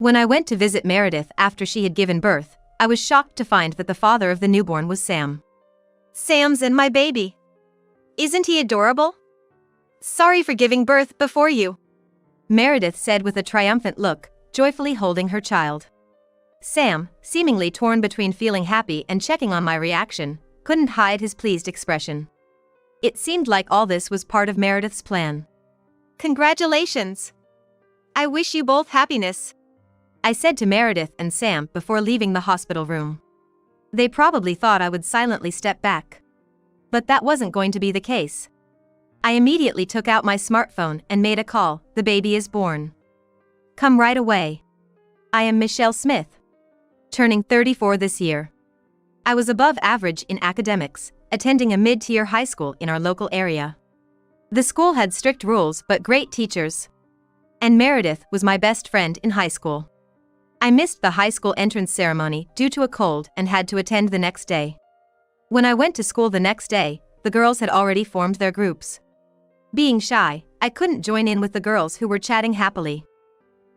When I went to visit Meredith after she had given birth, I was shocked to find that the father of the newborn was Sam. Sam's and my baby. Isn't he adorable? Sorry for giving birth before you, Meredith said with a triumphant look, joyfully holding her child. Sam, seemingly torn between feeling happy and checking on my reaction, couldn't hide his pleased expression. It seemed like all this was part of Meredith's plan. Congratulations. I wish you both happiness, I said to Meredith and Sam before leaving the hospital room. They probably thought I would silently step back. But that wasn't going to be the case. I immediately took out my smartphone and made a call. The baby is born. Come right away. I am Michelle Smith, turning 34 this year. I was above average in academics, attending a mid-tier high school in our local area. The school had strict rules but great teachers. And Meredith was my best friend in high school. I missed the high school entrance ceremony due to a cold and had to attend the next day. When I went to school the next day, the girls had already formed their groups. Being shy, I couldn't join in with the girls who were chatting happily.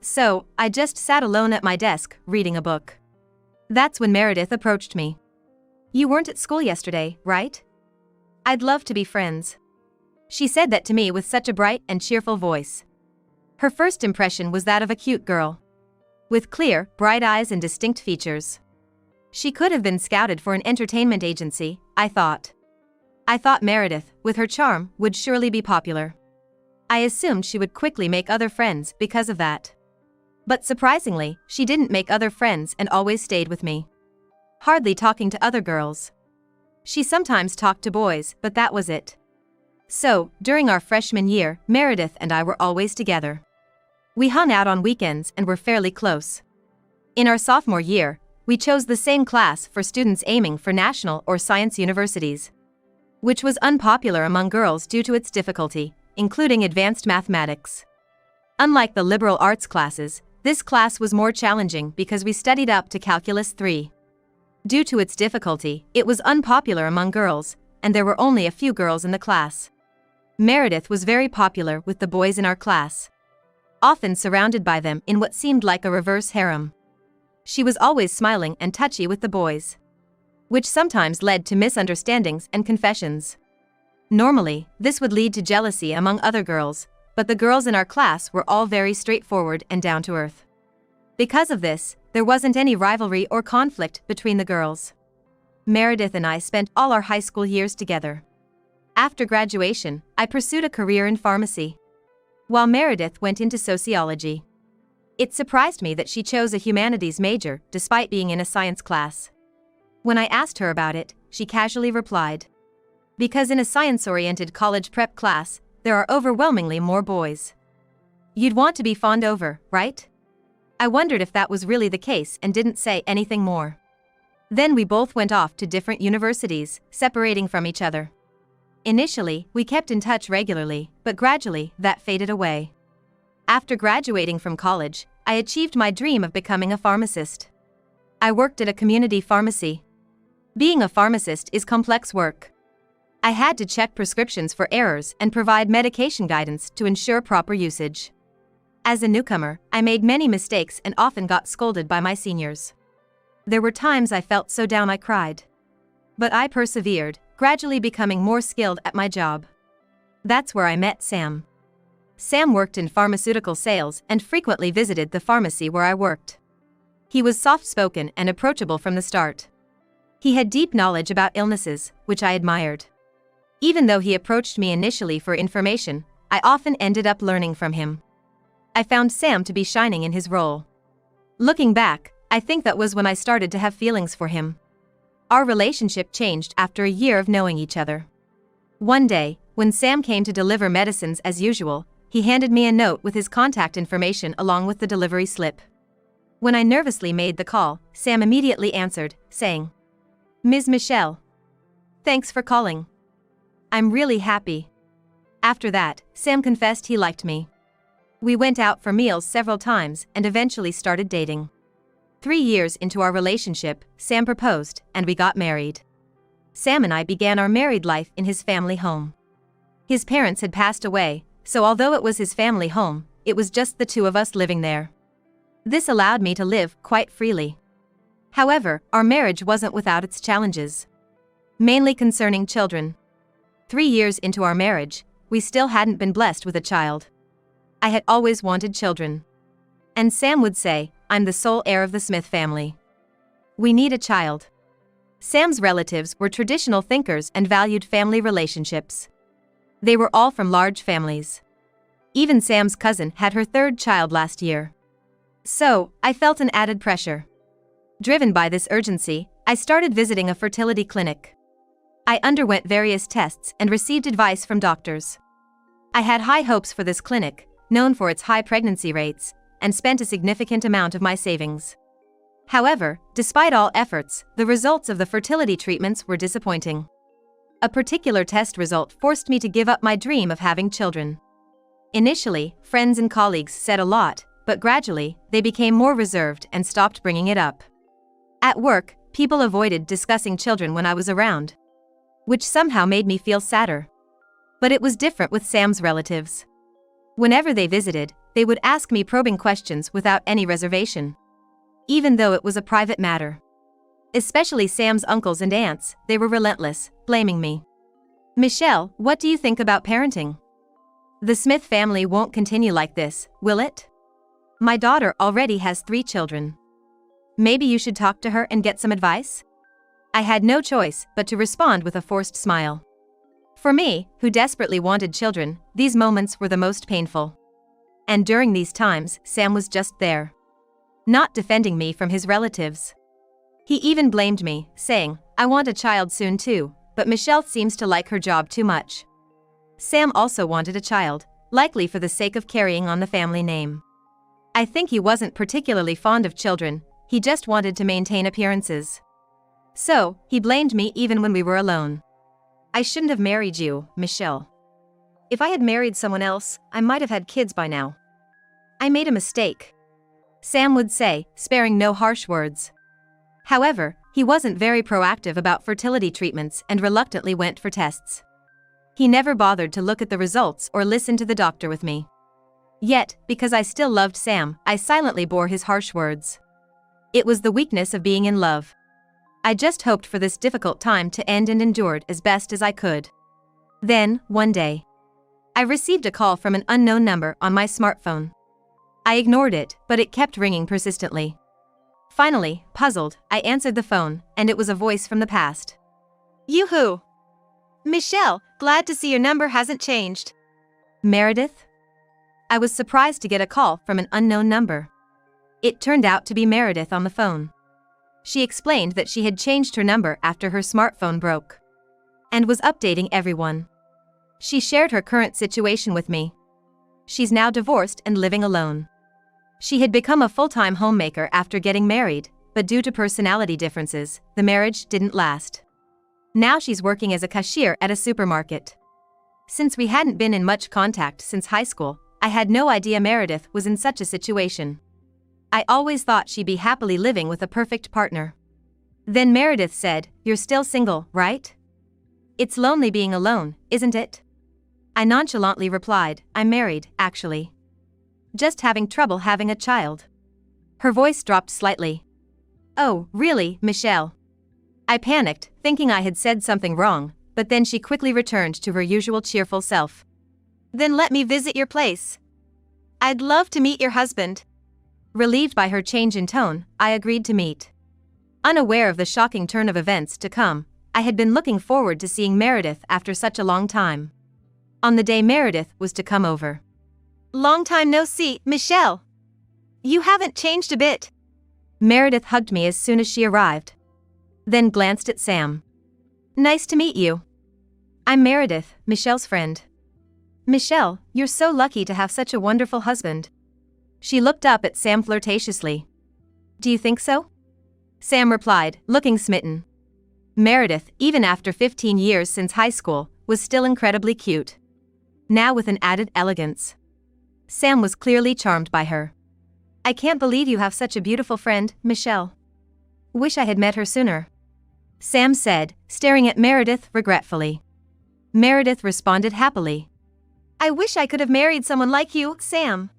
So, I just sat alone at my desk, reading a book. That's when Meredith approached me. You weren't at school yesterday, right? I'd love to be friends. She said that to me with such a bright and cheerful voice. Her first impression was that of a cute girl, with clear, bright eyes and distinct features. She could have been scouted for an entertainment agency, I thought. I thought Meredith, with her charm, would surely be popular. I assumed she would quickly make other friends because of that. But surprisingly, she didn't make other friends and always stayed with me, hardly talking to other girls. She sometimes talked to boys, but that was it. So, during our freshman year, Meredith and I were always together. We hung out on weekends and were fairly close. In our sophomore year, we chose the same class for students aiming for national or science universities, which was unpopular among girls due to its difficulty, including advanced mathematics. Unlike the liberal arts classes, this class was more challenging because we studied up to Calculus 3. Due to its difficulty, it was unpopular among girls, and there were only a few girls in the class. Meredith was very popular with the boys in our class, often surrounded by them in what seemed like a reverse harem. She was always smiling and touchy with the boys, which sometimes led to misunderstandings and confessions. Normally, this would lead to jealousy among other girls, but the girls in our class were all very straightforward and down to earth. Because of this, there wasn't any rivalry or conflict between the girls. Meredith and I spent all our high school years together. After graduation, I pursued a career in pharmacy, while Meredith went into sociology. It surprised me that she chose a humanities major despite being in a science class. When I asked her about it, she casually replied, "Because in a science-oriented college prep class, there are overwhelmingly more boys. You'd want to be fawned over, right?" I wondered if that was really the case and didn't say anything more. Then we both went off to different universities, separating from each other. Initially, we kept in touch regularly, but gradually, that faded away. After graduating from college, I achieved my dream of becoming a pharmacist. I worked at a community pharmacy. Being a pharmacist is complex work. I had to check prescriptions for errors and provide medication guidance to ensure proper usage. As a newcomer, I made many mistakes and often got scolded by my seniors. There were times I felt so down I cried. But I persevered, gradually becoming more skilled at my job. That's where I met Sam. Sam worked in pharmaceutical sales and frequently visited the pharmacy where I worked. He was soft-spoken and approachable from the start. He had deep knowledge about illnesses, which I admired. Even though he approached me initially for information, I often ended up learning from him. I found Sam to be shining in his role. Looking back, I think that was when I started to have feelings for him. Our relationship changed after a year of knowing each other. One day, when Sam came to deliver medicines as usual, he handed me a note with his contact information along with the delivery slip. When I nervously made the call, Sam immediately answered, saying, "Ms. Michelle. Thanks for calling. I'm really happy." After that, Sam confessed he liked me. We went out for meals several times and eventually started dating. 3 years into our relationship, Sam proposed, and we got married. Sam and I began our married life in his family home. His parents had passed away, so although it was his family home, it was just the two of us living there. This allowed me to live quite freely. However, our marriage wasn't without its challenges. Mainly concerning children. 3 years into our marriage, we still hadn't been blessed with a child. I had always wanted children. And Sam would say, I'm the sole heir of the Smith family. We need a child. Sam's relatives were traditional thinkers and valued family relationships. They were all from large families. Even Sam's cousin had her 3rd child last year. So, I felt an added pressure. Driven by this urgency, I started visiting a fertility clinic. I underwent various tests and received advice from doctors. I had high hopes for this clinic, known for its high pregnancy rates, and spent a significant amount of my savings. However, despite all efforts, the results of the fertility treatments were disappointing. A particular test result forced me to give up my dream of having children. Initially, friends and colleagues said a lot, but gradually, they became more reserved and stopped bringing it up. At work, people avoided discussing children when I was around, which somehow made me feel sadder. But it was different with Sam's relatives. Whenever they visited, they would ask me probing questions without any reservation. Even though it was a private matter. Especially Sam's uncles and aunts, they were relentless, blaming me. Michelle, what do you think about parenting? The Smith family won't continue like this, will it? My daughter already has 3 children. Maybe you should talk to her and get some advice? I had no choice but to respond with a forced smile. For me, who desperately wanted children, these moments were the most painful. And during these times, Sam was just there. Not defending me from his relatives. He even blamed me, saying, I want a child soon too, but Michelle seems to like her job too much. Sam also wanted a child, likely for the sake of carrying on the family name. I think he wasn't particularly fond of children, he just wanted to maintain appearances. So, he blamed me even when we were alone. I shouldn't have married you, Michelle. If I had married someone else, I might have had kids by now. I made a mistake. Sam would say, sparing no harsh words. However, he wasn't very proactive about fertility treatments and reluctantly went for tests. He never bothered to look at the results or listen to the doctor with me. Yet, because I still loved Sam, I silently bore his harsh words. It was the weakness of being in love. I just hoped for this difficult time to end and endured as best as I could. Then, one day, I received a call from an unknown number on my smartphone. I ignored it, but it kept ringing persistently. Finally, puzzled, I answered the phone, and it was a voice from the past. Yoo-hoo! Michelle, glad to see your number hasn't changed. Meredith? I was surprised to get a call from an unknown number. It turned out to be Meredith on the phone. She explained that she had changed her number after her smartphone broke. And was updating everyone. She shared her current situation with me. She's now divorced and living alone. She had become a full-time homemaker after getting married, but due to personality differences, the marriage didn't last. Now she's working as a cashier at a supermarket. Since we hadn't been in much contact since high school, I had no idea Meredith was in such a situation. I always thought she'd be happily living with a perfect partner. Then Meredith said, "You're still single, right? It's lonely being alone, isn't it?" I nonchalantly replied, "I'm married, actually. Just having trouble having a child." Her voice dropped slightly. "Oh, really, Michelle?" I panicked, thinking I had said something wrong, but then she quickly returned to her usual cheerful self. "Then let me visit your place. I'd love to meet your husband." Relieved by her change in tone, I agreed to meet. Unaware of the shocking turn of events to come, I had been looking forward to seeing Meredith after such a long time. On the day Meredith was to come over. "Long time no see, Michelle. You haven't changed a bit." Meredith hugged me as soon as she arrived. Then glanced at Sam. "Nice to meet you. I'm Meredith, Michelle's friend." "Michelle, you're so lucky to have such a wonderful husband." She looked up at Sam flirtatiously. "Do you think so?" Sam replied, looking smitten. Meredith, even after 15 years since high school, was still incredibly cute. Now with an added elegance. Sam was clearly charmed by her. "I can't believe you have such a beautiful friend, Michelle. Wish I had met her sooner," Sam said, staring at Meredith regretfully. Meredith responded happily. "I wish I could have married someone like you, Sam.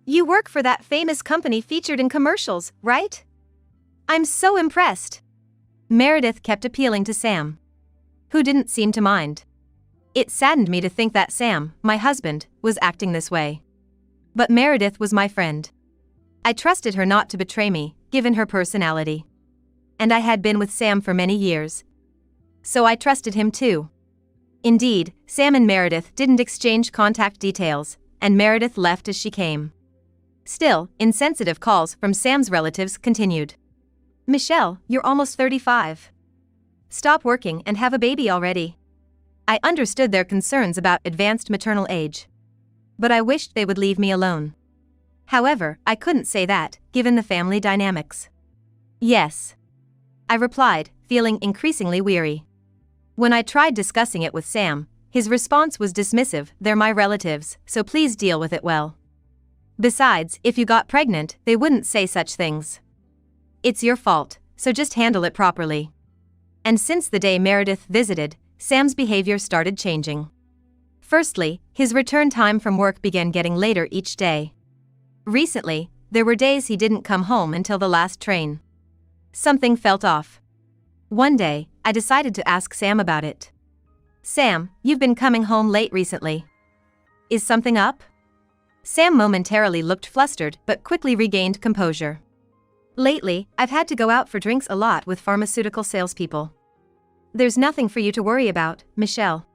You work for that famous company featured in commercials, right? I'm so impressed. Meredith kept appealing to Sam, who didn't seem to mind. It saddened me to think that Sam, my husband, was acting this way. But Meredith was my friend. I trusted her not to betray me, given her personality. And I had been with Sam for many years. So I trusted him too. Indeed, Sam and Meredith didn't exchange contact details, and Meredith left as she came. Still, insensitive calls from Sam's relatives continued. Michelle, you're almost 35. Stop working and have a baby already. I understood their concerns about advanced maternal age. But I wished they would leave me alone. However, I couldn't say that, given the family dynamics. Yes, I replied, feeling increasingly weary. When I tried discussing it with Sam, his response was dismissive. They're my relatives, so please deal with it well. Besides, if you got pregnant, they wouldn't say such things. It's your fault, so just handle it properly. And since the day Meredith visited, Sam's behavior started changing. Firstly, his return time from work began getting later each day. Recently, there were days he didn't come home until the last train. Something felt off. One day, I decided to ask Sam about it. Sam, you've been coming home late recently. Is something up? Sam momentarily looked flustered but quickly regained composure. Lately, I've had to go out for drinks a lot with pharmaceutical salespeople. There's nothing for you to worry about, Michelle.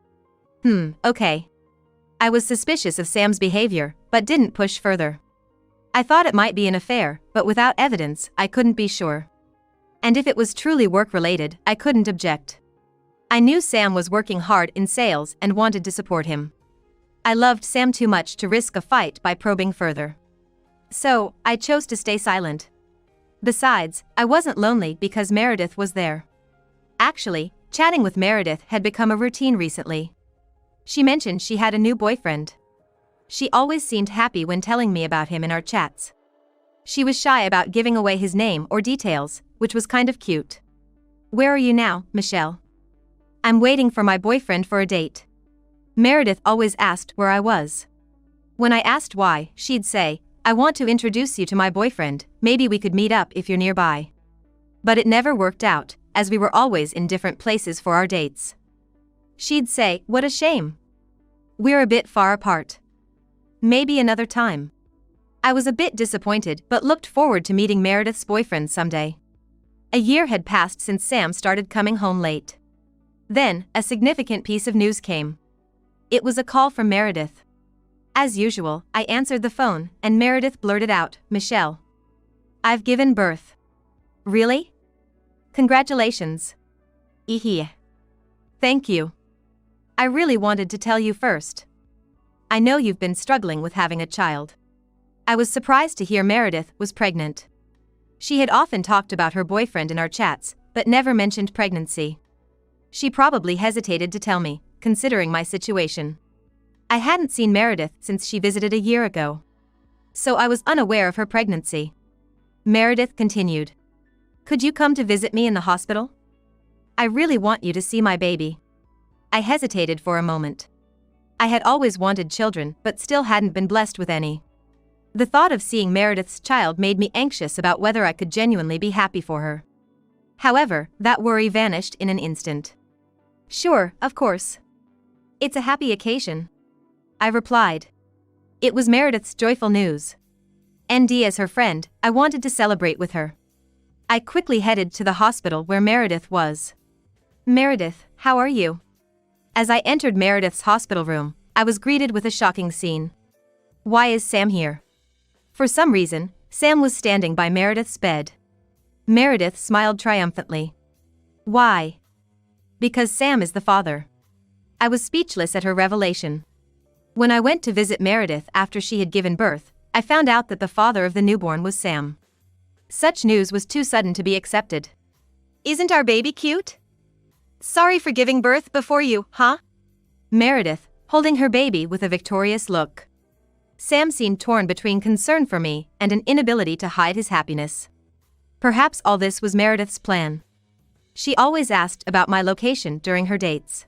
Okay. I was suspicious of Sam's behavior, but didn't push further. I thought it might be an affair, but without evidence, I couldn't be sure. And if it was truly work-related, I couldn't object. I knew Sam was working hard in sales and wanted to support him. I loved Sam too much to risk a fight by probing further. So, I chose to stay silent. Besides, I wasn't lonely because Meredith was there. Actually, chatting with Meredith had become a routine recently. She mentioned she had a new boyfriend. She always seemed happy when telling me about him in our chats. She was shy about giving away his name or details, which was kind of cute. Where are you now, Michelle? I'm waiting for my boyfriend for a date. Meredith always asked where I was. When I asked why, she'd say, I want to introduce you to my boyfriend, maybe we could meet up if you're nearby. But it never worked out, as we were always in different places for our dates. She'd say, what a shame. We're a bit far apart. Maybe another time. I was a bit disappointed but looked forward to meeting Meredith's boyfriend someday. A year had passed since Sam started coming home late. Then, a significant piece of news came. It was a call from Meredith. As usual, I answered the phone, and Meredith blurted out, Michelle. I've given birth. Really? Congratulations. Ehe. Thank you. I really wanted to tell you first. I know you've been struggling with having a child. I was surprised to hear Meredith was pregnant. She had often talked about her boyfriend in our chats, but never mentioned pregnancy. She probably hesitated to tell me, considering my situation. I hadn't seen Meredith since she visited a year ago. So I was unaware of her pregnancy. Meredith continued. Could you come to visit me in the hospital? I really want you to see my baby. I hesitated for a moment. I had always wanted children but still hadn't been blessed with any. The thought of seeing Meredith's child made me anxious about whether I could genuinely be happy for her. However, that worry vanished in an instant. Sure, of course. It's a happy occasion. I replied. It was Meredith's joyful news. ND as her friend, I wanted to celebrate with her. I quickly headed to the hospital where Meredith was. Meredith, how are you? As I entered Meredith's hospital room, I was greeted with a shocking scene. Why is Sam here? For some reason, Sam was standing by Meredith's bed. Meredith smiled triumphantly. Why? Because Sam is the father. I was speechless at her revelation. When I went to visit Meredith after she had given birth, I found out that the father of the newborn was Sam. Such news was too sudden to be accepted. Isn't our baby cute? Sorry for giving birth before you, huh? Meredith, holding her baby with a victorious look. Sam seemed torn between concern for me and an inability to hide his happiness. Perhaps all this was Meredith's plan. She always asked about my location during her dates.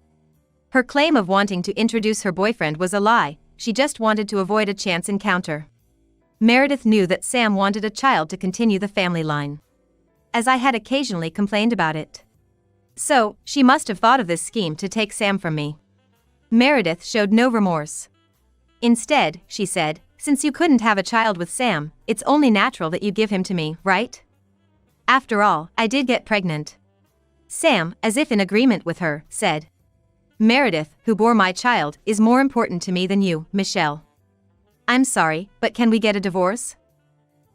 Her claim of wanting to introduce her boyfriend was a lie, she just wanted to avoid a chance encounter. Meredith knew that Sam wanted a child to continue the family line, as I had occasionally complained about it. So, she must have thought of this scheme to take Sam from me. Meredith showed no remorse. Instead, she said, since you couldn't have a child with Sam, it's only natural that you give him to me, right? After all, I did get pregnant. Sam, as if in agreement with her, said, Meredith, who bore my child, is more important to me than you, Michelle. I'm sorry, but can we get a divorce?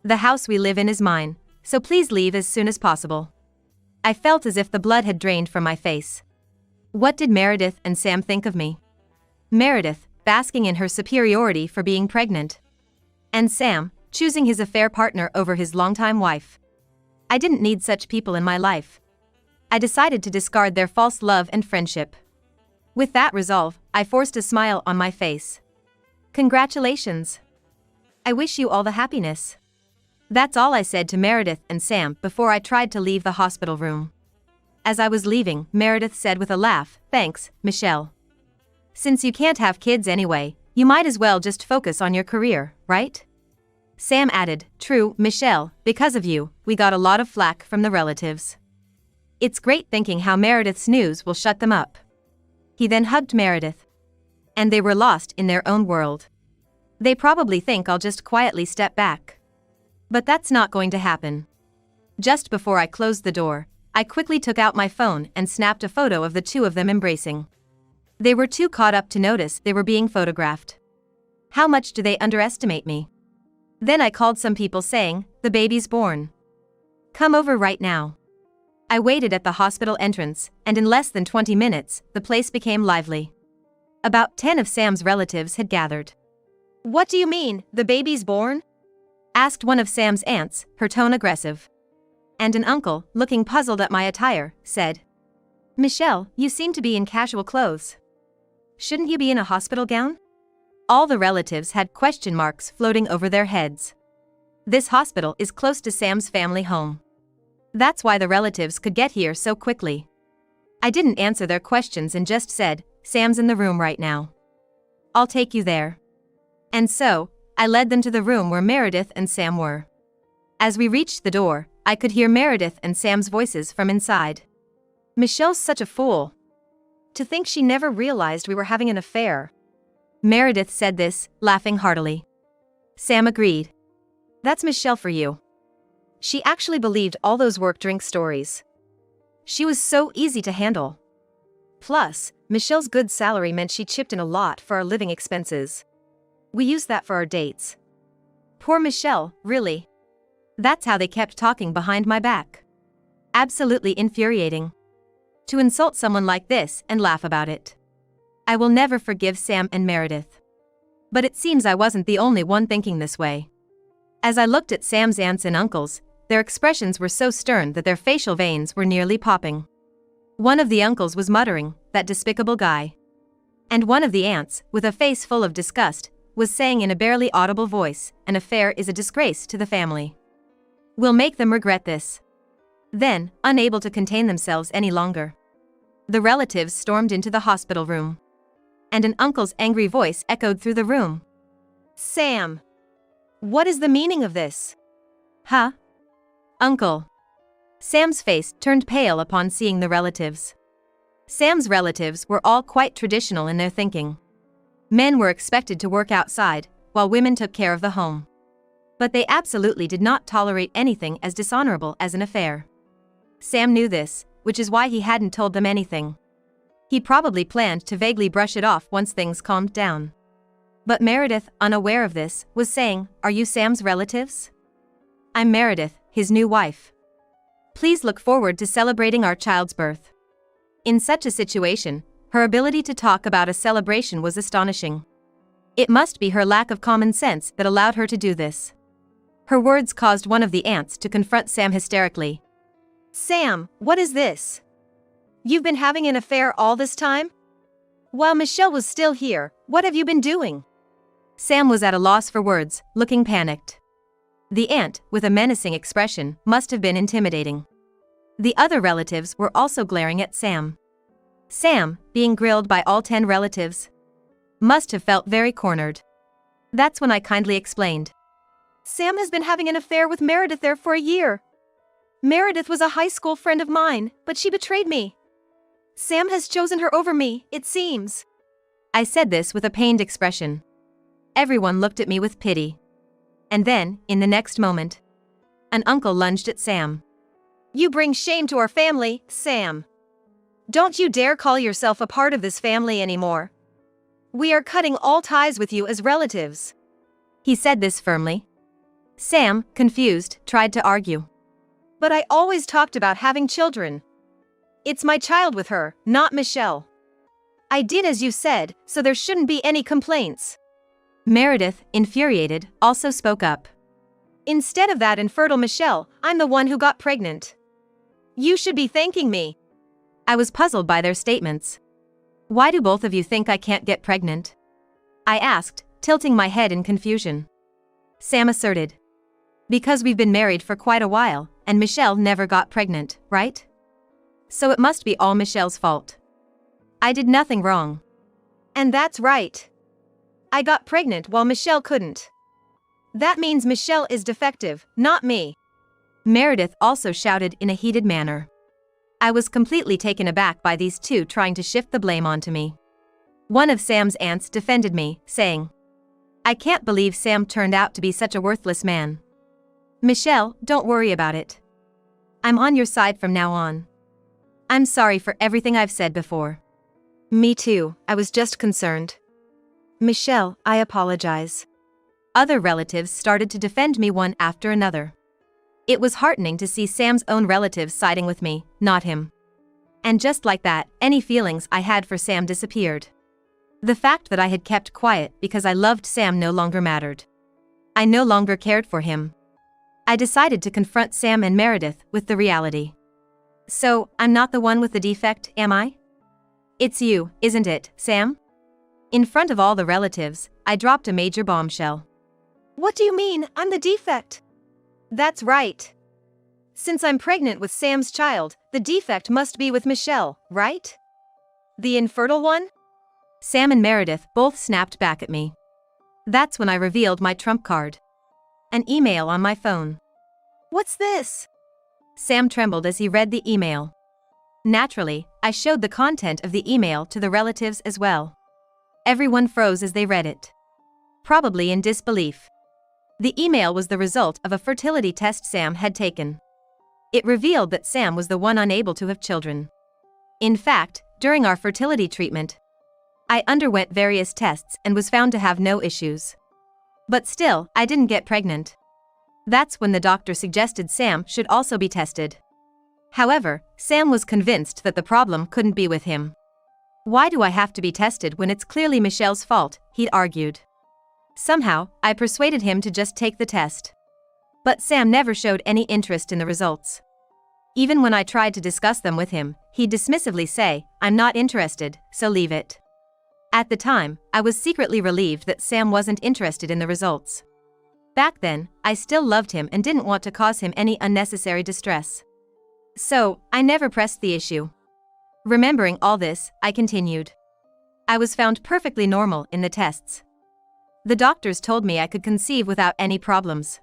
The house we live in is mine, so please leave as soon as possible. I felt as if the blood had drained from my face. What did Meredith and Sam think of me? Meredith, basking in her superiority for being pregnant. And Sam, choosing his affair partner over his longtime wife. I didn't need such people in my life. I decided to discard their false love and friendship. With that resolve, I forced a smile on my face. Congratulations. I wish you all the happiness. That's all I said to Meredith and Sam before I tried to leave the hospital room. As I was leaving, Meredith said with a laugh, thanks, Michelle. Since you can't have kids anyway, you might as well just focus on your career, right? Sam added, true, Michelle, because of you, we got a lot of flack from the relatives. It's great thinking how Meredith's news will shut them up. He then hugged Meredith. And they were lost in their own world. They probably think I'll just quietly step back. But that's not going to happen. Just before I closed the door, I quickly took out my phone and snapped a photo of the two of them embracing. They were too caught up to notice they were being photographed. How much do they underestimate me? Then I called some people saying, the baby's born. Come over right now. I waited at the hospital entrance, and in less than 20 minutes, the place became lively. About 10 of Sam's relatives had gathered. What do you mean, the baby's born? Asked one of Sam's aunts, her tone aggressive. And an uncle, looking puzzled at my attire, said, Michelle, you seem to be in casual clothes. Shouldn't you be in a hospital gown? All the relatives had question marks floating over their heads. This hospital is close to Sam's family home. That's why the relatives could get here so quickly. I didn't answer their questions and just said, Sam's in the room right now. I'll take you there. And so, I led them to the room where Meredith and Sam were. As we reached the door, I could hear Meredith and Sam's voices from inside. Michelle's such a fool. To think she never realized we were having an affair. Meredith said this, laughing heartily. Sam agreed. That's Michelle for you. She actually believed all those work-drink stories. She was so easy to handle. Plus, Michelle's good salary meant she chipped in a lot for our living expenses. We used that for our dates. Poor Michelle, really. That's how they kept talking behind my back. Absolutely infuriating. To insult someone like this and laugh about it. I will never forgive Sam and Meredith. But it seems I wasn't the only one thinking this way. As I looked at Sam's aunts and uncles, their expressions were so stern that their facial veins were nearly popping. One of the uncles was muttering, that despicable guy. And one of the aunts, with a face full of disgust, was saying in a barely audible voice, an affair is a disgrace to the family. We'll make them regret this. Then, unable to contain themselves any longer, the relatives stormed into the hospital room. And an uncle's angry voice echoed through the room. Sam! What is the meaning of this? Huh? Uncle. Sam's face turned pale upon seeing the relatives. Sam's relatives were all quite traditional in their thinking. Men were expected to work outside, while women took care of the home. But they absolutely did not tolerate anything as dishonorable as an affair. Sam knew this, which is why he hadn't told them anything. He probably planned to vaguely brush it off once things calmed down. But Meredith, unaware of this, was saying, Are you Sam's relatives? I'm Meredith, his new wife. Please look forward to celebrating our child's birth. In such a situation, her ability to talk about a celebration was astonishing. It must be her lack of common sense that allowed her to do this. Her words caused one of the aunts to confront Sam hysterically. Sam, what is this? You've been having an affair all this time? While Michelle was still here, what have you been doing? Sam was at a loss for words, looking panicked. The aunt, with a menacing expression, must have been intimidating. The other relatives were also glaring at Sam. Sam, being grilled by all 10 relatives, must have felt very cornered. That's when I kindly explained. Sam has been having an affair with Meredith there for a year. Meredith was a high school friend of mine, but she betrayed me. Sam has chosen her over me, it seems. I said this with a pained expression. Everyone looked at me with pity. And then, in the next moment, an uncle lunged at Sam. You bring shame to our family, Sam. Don't you dare call yourself a part of this family anymore. We are cutting all ties with you as relatives. He said this firmly. Sam, confused, tried to argue. But I always talked about having children. It's my child with her, not Michelle. I did as you said, so there shouldn't be any complaints. Meredith, infuriated, also spoke up. Instead of that infertile Michelle, I'm the one who got pregnant. You should be thanking me. I was puzzled by their statements. Why do both of you think I can't get pregnant? I asked, tilting my head in confusion. Sam asserted. Because we've been married for quite a while, and Michelle never got pregnant, right? So it must be all Michelle's fault. I did nothing wrong. And that's right. I got pregnant while Michelle couldn't. That means Michelle is defective, not me. Meredith also shouted in a heated manner. I was completely taken aback by these two trying to shift the blame onto me. One of Sam's aunts defended me, saying, I can't believe Sam turned out to be such a worthless man. Michelle, don't worry about it. I'm on your side from now on. I'm sorry for everything I've said before. Me too, I was just concerned. Michelle, I apologize. Other relatives started to defend me one after another. It was heartening to see Sam's own relatives siding with me, not him. And just like that, any feelings I had for Sam disappeared. The fact that I had kept quiet because I loved Sam no longer mattered. I no longer cared for him. I decided to confront Sam and Meredith with the reality. So, I'm not the one with the defect, am I? It's you, isn't it, Sam? In front of all the relatives, I dropped a major bombshell. What do you mean, I'm the defect? That's right. Since I'm pregnant with Sam's child, the defect must be with Michelle, right? The infertile one? Sam and Meredith both snapped back at me. That's when I revealed my trump card. An email on my phone. What's this? Sam trembled as he read the email. Naturally, I showed the content of the email to the relatives as well. Everyone froze as they read it. Probably in disbelief. The email was the result of a fertility test Sam had taken. It revealed that Sam was the one unable to have children. In fact, during our fertility treatment, I underwent various tests and was found to have no issues. But still, I didn't get pregnant. That's when the doctor suggested Sam should also be tested. However, Sam was convinced that the problem couldn't be with him. Why do I have to be tested when it's clearly Michelle's fault, he'd argued. Somehow, I persuaded him to just take the test. But Sam never showed any interest in the results. Even when I tried to discuss them with him, he'd dismissively say, I'm not interested, so leave it. At the time, I was secretly relieved that Sam wasn't interested in the results. Back then, I still loved him and didn't want to cause him any unnecessary distress. So, I never pressed the issue. Remembering all this, I continued. I was found perfectly normal in the tests. The doctors told me I could conceive without any problems.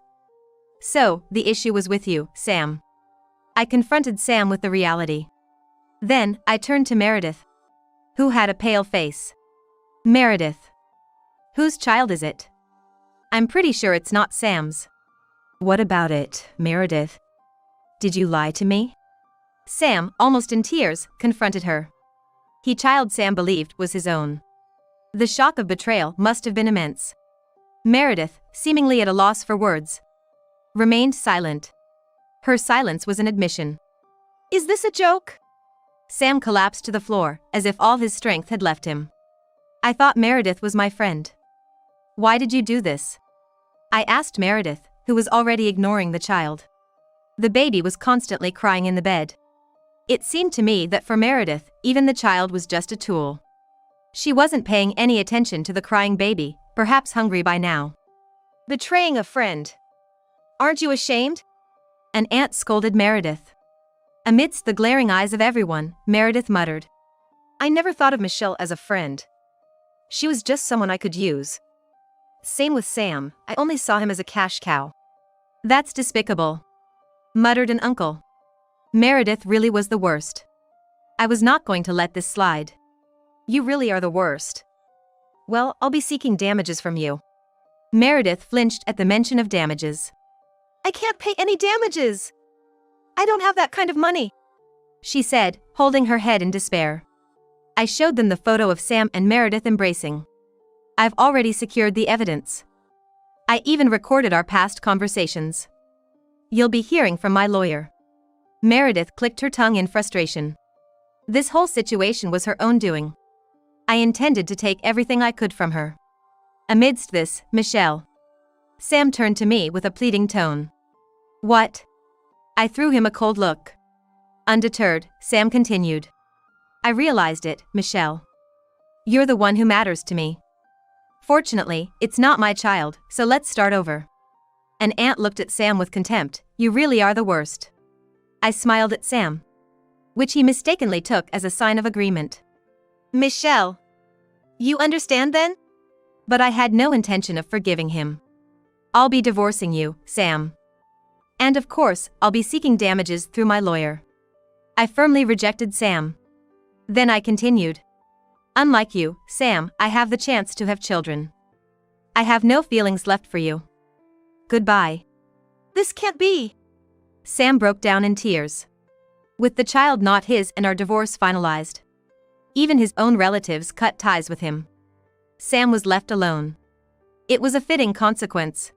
So, the issue was with you, Sam. I confronted Sam with the reality. Then, I turned to Meredith, who had a pale face. Meredith. Whose child is it? I'm pretty sure it's not Sam's. What about it, Meredith? Did you lie to me? Sam, almost in tears, confronted her. The child Sam believed was his own. The shock of betrayal must have been immense. Meredith, seemingly at a loss for words, remained silent. Her silence was an admission. Is this a joke? Sam collapsed to the floor, as if all his strength had left him. I thought Meredith was my friend. Why did you do this? I asked Meredith, who was already ignoring the child. The baby was constantly crying in the bed. It seemed to me that for Meredith, even the child was just a tool. She wasn't paying any attention to the crying baby, perhaps hungry by now. Betraying a friend. Aren't you ashamed? An aunt scolded Meredith. Amidst the glaring eyes of everyone, Meredith muttered. I never thought of Michelle as a friend. She was just someone I could use. Same with Sam, I only saw him as a cash cow. That's despicable, muttered an uncle. Meredith really was the worst. I was not going to let this slide. You really are the worst. Well, I'll be seeking damages from you. Meredith flinched at the mention of damages. I can't pay any damages. I don't have that kind of money, she said, holding her head in despair. I showed them the photo of Sam and Meredith embracing. I've already secured the evidence. I even recorded our past conversations. You'll be hearing from my lawyer. Meredith clicked her tongue in frustration. This whole situation was her own doing. I intended to take everything I could from her. Amidst this, Michelle. Sam turned to me with a pleading tone. What? I threw him a cold look. Undeterred, Sam continued. I realized it, Michelle. You're the one who matters to me. Fortunately, it's not my child, so let's start over. An aunt looked at Sam with contempt. You really are the worst. I smiled at Sam, which he mistakenly took as a sign of agreement. Michelle. You understand then? But I had no intention of forgiving him. I'll be divorcing you, Sam. And of course, I'll be seeking damages through my lawyer. I firmly rejected Sam. Then I continued. Unlike you, Sam, I have the chance to have children. I have no feelings left for you. Goodbye. This can't be. Sam broke down in tears. With the child not his and our divorce finalized, even his own relatives cut ties with him. Sam was left alone. It was a fitting consequence.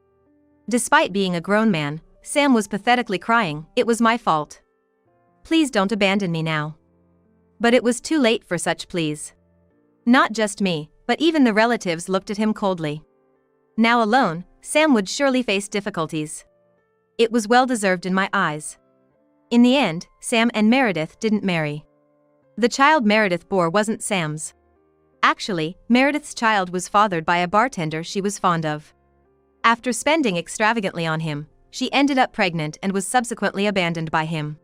Despite being a grown man, Sam was pathetically crying. It was my fault. Please don't abandon me now. But it was too late for such pleas. Not just me, but even the relatives looked at him coldly. Now alone, Sam would surely face difficulties. It was well deserved in my eyes. In the end, Sam and Meredith didn't marry. The child Meredith bore wasn't Sam's. Actually, Meredith's child was fathered by a bartender she was fond of. After spending extravagantly on him, she ended up pregnant and was subsequently abandoned by him.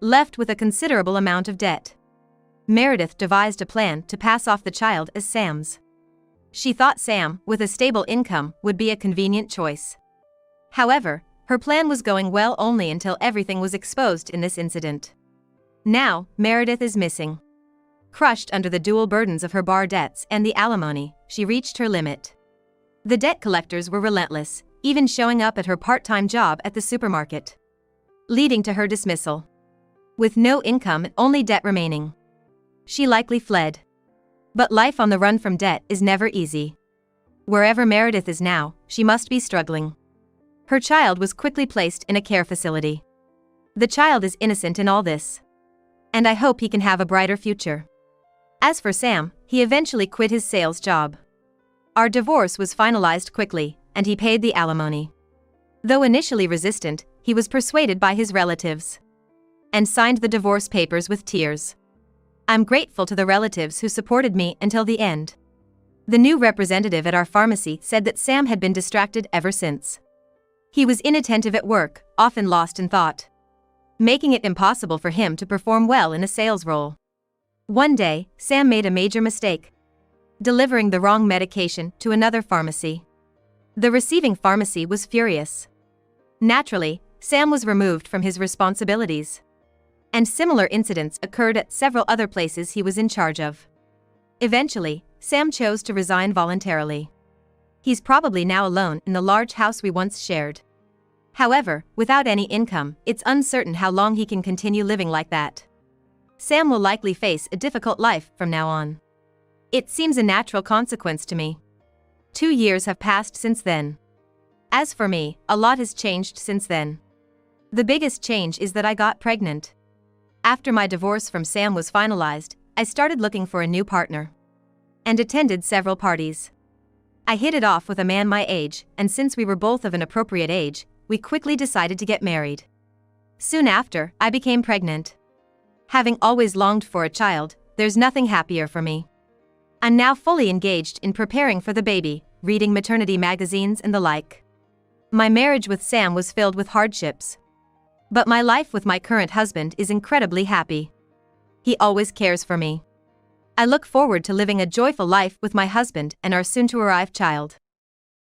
Left with a considerable amount of debt, Meredith devised a plan to pass off the child as Sam's. She thought Sam, with a stable income, would be a convenient choice. However, her plan was going well only until everything was exposed in this incident. Now, Meredith is missing. Crushed under the dual burdens of her bar debts and the alimony, she reached her limit. The debt collectors were relentless, even showing up at her part-time job at the supermarket, leading to her dismissal. With no income and only debt remaining, she likely fled. But life on the run from debt is never easy. Wherever Meredith is now, she must be struggling. Her child was quickly placed in a care facility. The child is innocent in all this, and I hope he can have a brighter future. As for Sam, he eventually quit his sales job. Our divorce was finalized quickly, and he paid the alimony. Though initially resistant, he was persuaded by his relatives and signed the divorce papers with tears. I'm grateful to the relatives who supported me until the end. The new representative at our pharmacy said that Sam had been distracted ever since. He was inattentive at work, often lost in thought, making it impossible for him to perform well in a sales role. One day, Sam made a major mistake, delivering the wrong medication to another pharmacy. The receiving pharmacy was furious. Naturally, Sam was removed from his responsibilities, and similar incidents occurred at several other places he was in charge of. Eventually, Sam chose to resign voluntarily. He's probably now alone in the large house we once shared. However, without any income, it's uncertain how long he can continue living like that. Sam will likely face a difficult life from now on. It seems a natural consequence to me. 2 years have passed since then. As for me, a lot has changed since then. The biggest change is that I got pregnant. After my divorce from Sam was finalized, I started looking for a new partner and attended several parties. I hit it off with a man my age, and since we were both of an appropriate age, we quickly decided to get married. Soon after, I became pregnant. Having always longed for a child, there's nothing happier for me. I'm now fully engaged in preparing for the baby, reading maternity magazines and the like. My marriage with Sam was filled with hardships, but my life with my current husband is incredibly happy. He always cares for me. I look forward to living a joyful life with my husband and our soon-to-arrive child.